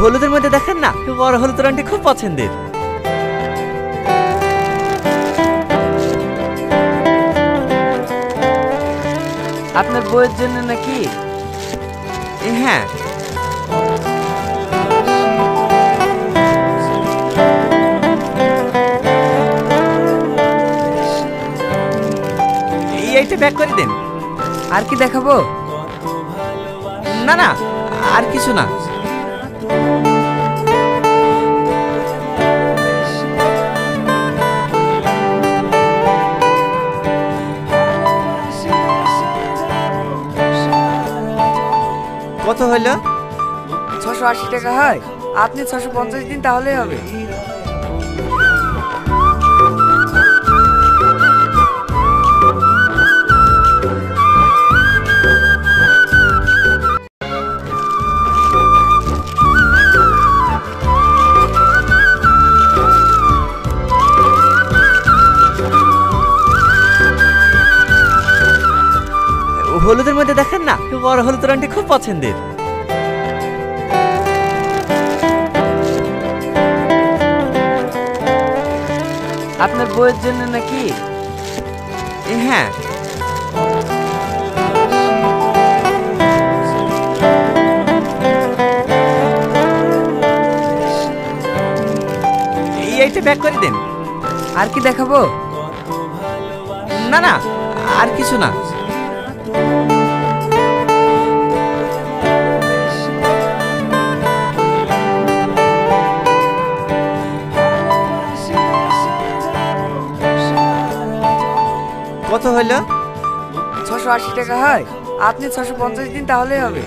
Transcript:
হলুদের মধ্যে দেখেন না, বড় হলুদ রঙটি খুব পছন্দের। আপনার বউয়ের জন্য নাকি? হ্যাঁ। এইটা প্যাক করে দেন। আর কি দেখাবো? না না, আর কিছু না। কত হলো? 680 টাকা হয়। আপনি 650 দিন তাহলেই হবে। হলুদের মধ্যে দেখেন না, বড় হলুদ রঙটি খুব পছন্দের। আপনার বউয়ের জন্য নাকি? হ্যাঁ। এইটা প্যাক করে দেন। আর কি দেখাবো? না না, আর কিছু না। কত হলো? 680 টাকা হয়। আপনি 650 দিন তাহলেই হবে।